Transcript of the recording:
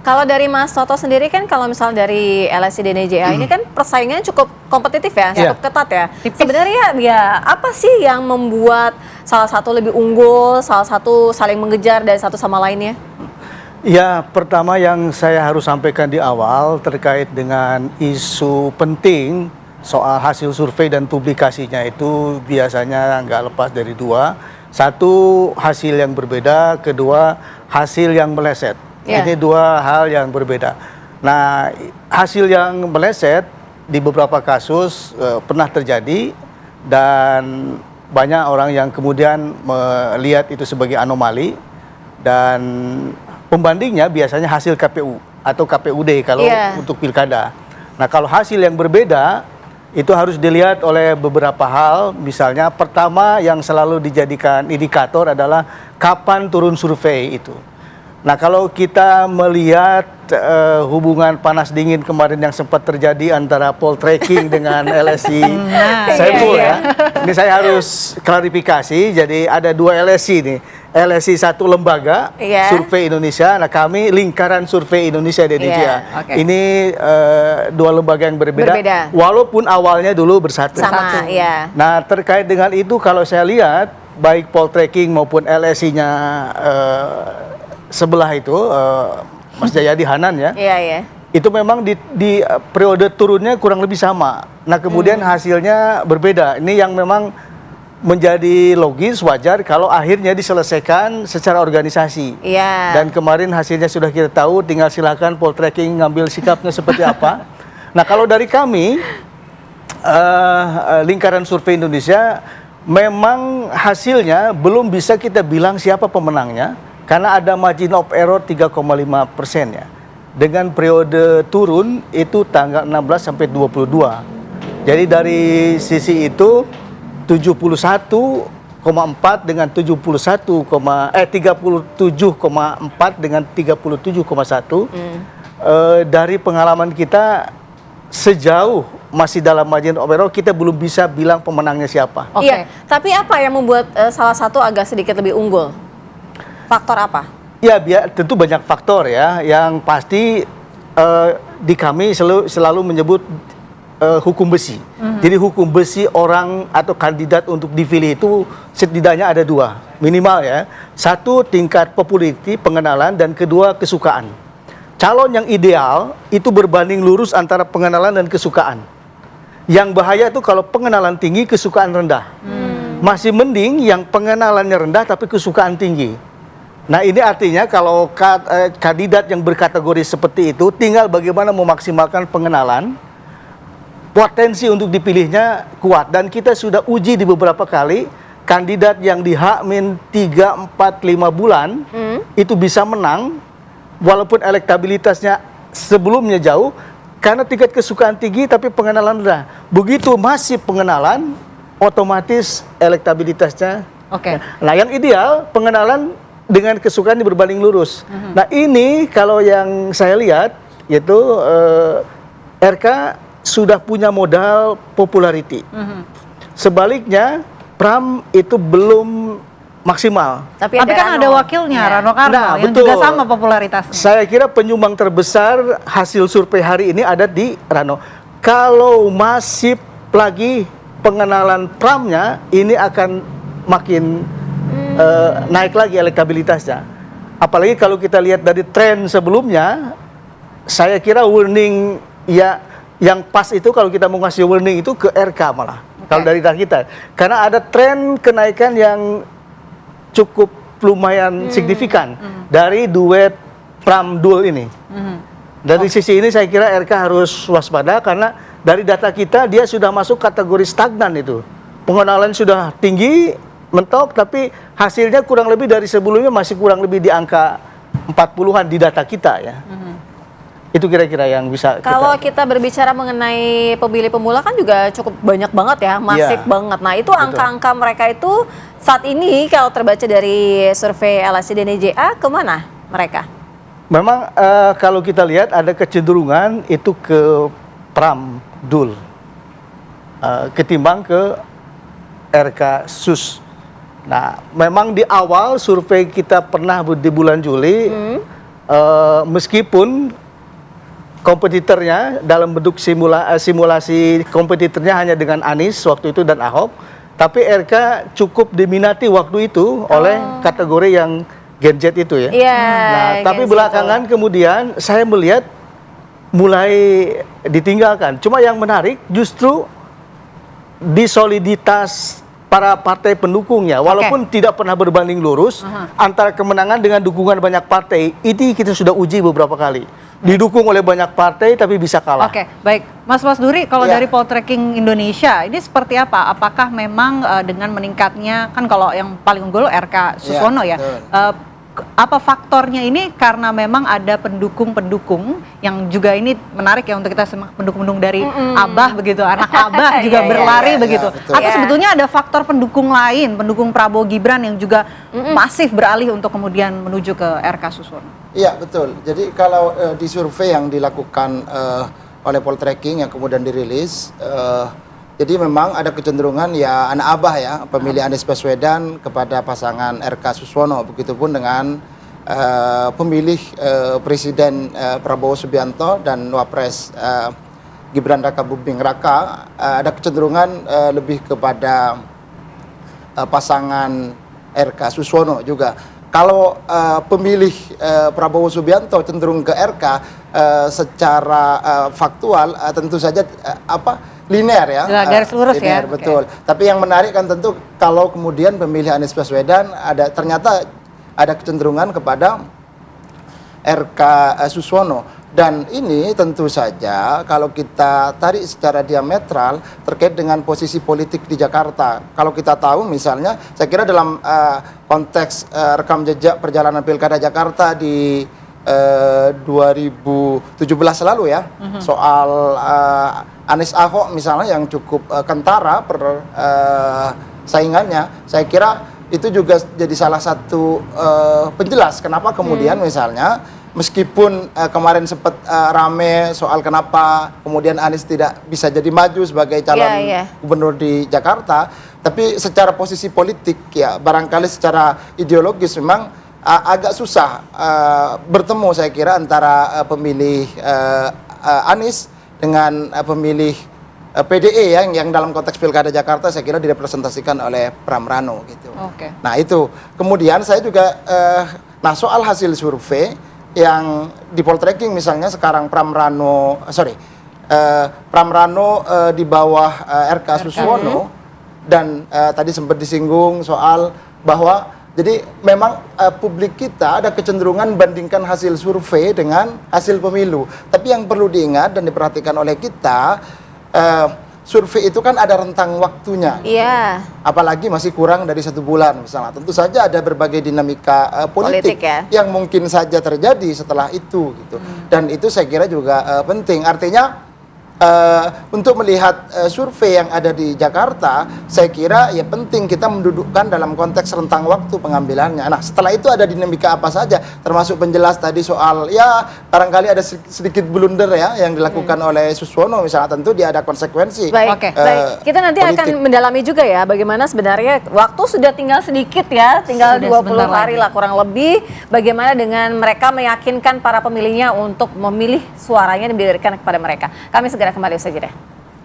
Kalau dari Mas Toto sendiri kan, kalau misalnya dari LSI DNJA ini kan persaingannya cukup kompetitif ya, cukup ketat ya. Sebenarnya ya apa sih yang membuat salah satu lebih unggul, salah satu saling mengejar dari satu sama lainnya? Ya, pertama yang saya harus sampaikan di awal terkait dengan isu penting soal hasil survei dan publikasinya itu biasanya nggak lepas dari dua. Satu, hasil yang berbeda, kedua, hasil yang meleset. Ini dua hal yang berbeda. Nah, hasil yang meleset di beberapa kasus pernah terjadi dan banyak orang yang kemudian melihat itu sebagai anomali dan pembandingnya biasanya hasil KPU atau KPUD kalau untuk pilkada. Nah, kalau hasil yang berbeda itu harus dilihat oleh beberapa hal. Misalnya pertama yang selalu dijadikan indikator adalah kapan turun survei itu. Nah, kalau kita melihat hubungan panas dingin kemarin yang sempat terjadi antara Poltreking dengan LSI Saiful ya. Ini saya harus klarifikasi. Jadi ada dua LSI nih. LSI satu lembaga survei Indonesia. Nah, kami lingkaran survei Indonesia DNJA. Ini dua lembaga yang berbeda. Walaupun awalnya dulu bersatu. Sama, Nah, terkait dengan itu kalau saya lihat baik Poltreking maupun LSI-nya sebelah itu Mas Jayadi Hanan ya. Itu memang di periode turunnya kurang lebih sama. Nah, kemudian hasilnya berbeda. Ini yang memang menjadi logis, wajar kalau akhirnya diselesaikan secara organisasi. Dan kemarin hasilnya sudah kita tahu, tinggal silakan Poltreking ngambil sikapnya seperti apa. Nah, kalau dari kami lingkaran survei Indonesia memang hasilnya belum bisa kita bilang siapa pemenangnya. Karena ada margin of error 3,5% ya. Dengan periode turun itu tanggal 16 sampai 22. Jadi dari sisi itu 71,4 dengan 37,4 dengan 37,1. Dari pengalaman kita sejauh masih dalam margin of error kita belum bisa bilang pemenangnya siapa. Tapi apa yang membuat salah satu agak sedikit lebih unggul? Faktor apa? Ya, tentu banyak faktor ya. Yang pasti di kami selalu menyebut hukum besi. Jadi hukum besi orang atau kandidat untuk dipilih itu setidaknya ada dua minimal ya. Satu, tingkat populariti, pengenalan, dan kedua, kesukaan. Calon yang ideal itu berbanding lurus antara pengenalan dan kesukaan. Yang bahaya itu kalau pengenalan tinggi, kesukaan rendah. Masih mending yang pengenalannya rendah tapi kesukaan tinggi. Nah, ini artinya kalau kandidat yang berkategori seperti itu tinggal bagaimana memaksimalkan pengenalan, potensi untuk dipilihnya kuat. Dan kita sudah uji di beberapa kali, kandidat yang di H-3, 4, 5 bulan itu bisa menang, walaupun elektabilitasnya sebelumnya jauh, karena tingkat kesukaan tinggi tapi pengenalan rendah. Begitu masih pengenalan, otomatis elektabilitasnya. Nah, yang ideal pengenalan dengan kesukaan berbanding lurus. Nah, ini kalau yang saya lihat yaitu RK sudah punya modal popularity. Sebaliknya Pram itu belum maksimal. Tapi kan ada wakilnya Rano Karno yang juga sama popularitasnya. Saya kira penyumbang terbesar hasil survei hari ini ada di Rano. Kalau masif lagi pengenalan Pramnya, ini akan makin naik lagi elektabilitasnya. Apalagi kalau kita lihat dari tren sebelumnya, saya kira warning ya yang pas itu kalau kita mau ngasih warning itu ke RK malah. Kalau dari data kita, karena ada tren kenaikan yang cukup lumayan signifikan dari duet Pram Dul ini. Dari sisi ini saya kira RK harus waspada karena dari data kita dia sudah masuk kategori stagnan itu. Pengenalan sudah tinggi, mentok, tapi hasilnya kurang lebih dari sebelumnya masih kurang lebih di angka 40-an di data kita ya. Itu kira-kira yang bisa kalau kita berbicara mengenai pemilih pemula kan juga cukup banyak banget ya, masif banget. Nah, itu angka-angka mereka itu saat ini kalau terbaca dari survei LSI DNJA kemana mereka? Memang kalau kita lihat ada kecenderungan itu ke Pram Dul ketimbang ke RK Sus. Nah, memang di awal survei kita pernah di bulan Juli meskipun kompetitornya dalam bentuk simulasi kompetitornya hanya dengan Anies waktu itu dan Ahok, tapi RK cukup diminati waktu itu oleh kategori yang Gen Z itu ya. Nah, tapi belakangan kemudian saya melihat mulai ditinggalkan. Cuma yang menarik justru di soliditas para partai pendukungnya, walaupun tidak pernah berbanding lurus antara kemenangan dengan dukungan banyak partai, ini kita sudah uji beberapa kali. Didukung oleh banyak partai tapi bisa kalah. Oke, baik. Mas Duri, kalau dari Poltreking Indonesia, ini seperti apa? Apakah memang dengan meningkatnya, kan kalau yang paling unggul RK Suswono ya, apa faktornya ini karena memang ada pendukung-pendukung yang juga ini menarik ya untuk kita semak pendukung-pendukung dari Abah begitu, anak Abah juga berlari begitu. Atau sebetulnya ada faktor pendukung lain, pendukung Prabowo Gibran yang juga masif beralih untuk kemudian menuju ke RK Suswono? Iya, betul. Jadi kalau di survei yang dilakukan oleh Poltreking yang kemudian dirilis, jadi memang ada kecenderungan ya anak Abah ya, pemilih Anies Baswedan kepada pasangan RK Suswono. Begitupun dengan pemilih Presiden Prabowo Subianto dan Wapres Gibran Raka Buming Raka, ada kecenderungan lebih kepada pasangan RK Suswono juga. Kalau pemilih Prabowo Subianto cenderung ke RK secara faktual tentu saja linear ya, garis lurus linear, ya, betul. Tapi yang menarik kan tentu kalau kemudian pemilih Anies Baswedan ternyata ada kecenderungan kepada RK Suswono. Dan ini tentu saja kalau kita tarik secara diametral terkait dengan posisi politik di Jakarta. Kalau kita tahu misalnya, saya kira dalam konteks rekam jejak perjalanan Pilkada Jakarta di 2017 lalu ya, soal Anies Ahok misalnya yang cukup kentara saingannya, saya kira itu juga jadi salah satu penjelas kenapa kemudian misalnya meskipun kemarin sempat rame soal kenapa kemudian Anies tidak bisa jadi maju sebagai calon gubernur di Jakarta, tapi secara posisi politik ya barangkali secara ideologis memang agak susah bertemu saya kira antara pemilih Anies dengan pemilih PDE yang dalam konteks Pilkada Jakarta saya kira direpresentasikan oleh Pram Rano gitu. Nah itu kemudian saya juga soal hasil survei yang di Poltreking misalnya sekarang Pram Rano di bawah RK Suswono dan tadi sempat disinggung soal bahwa jadi memang publik kita ada kecenderungan bandingkan hasil survei dengan hasil pemilu. Tapi yang perlu diingat dan diperhatikan oleh kita, survei itu kan ada rentang waktunya. Iya. Apalagi masih kurang dari 1 bulan misalnya. Tentu saja ada berbagai dinamika politik yang mungkin saja terjadi setelah itu gitu. Dan itu saya kira juga penting. Artinya untuk melihat survei yang ada di Jakarta, saya kira ya penting kita mendudukkan dalam konteks rentang waktu pengambilannya. Nah setelah itu ada dinamika apa saja, termasuk penjelas tadi soal ya barangkali ada sedikit blunder ya yang dilakukan oleh Suswono misalnya, tentu dia ada konsekuensi. Baik, baik. Kita nanti politik. akan mendalami juga ya bagaimana sebenarnya waktu sudah tinggal sedikit ya, tinggal 20 hari lah kurang lebih. Bagaimana dengan mereka meyakinkan para pemilihnya untuk memilih suaranya dan diberikan kepada mereka. Kami segera kembali usai jeda.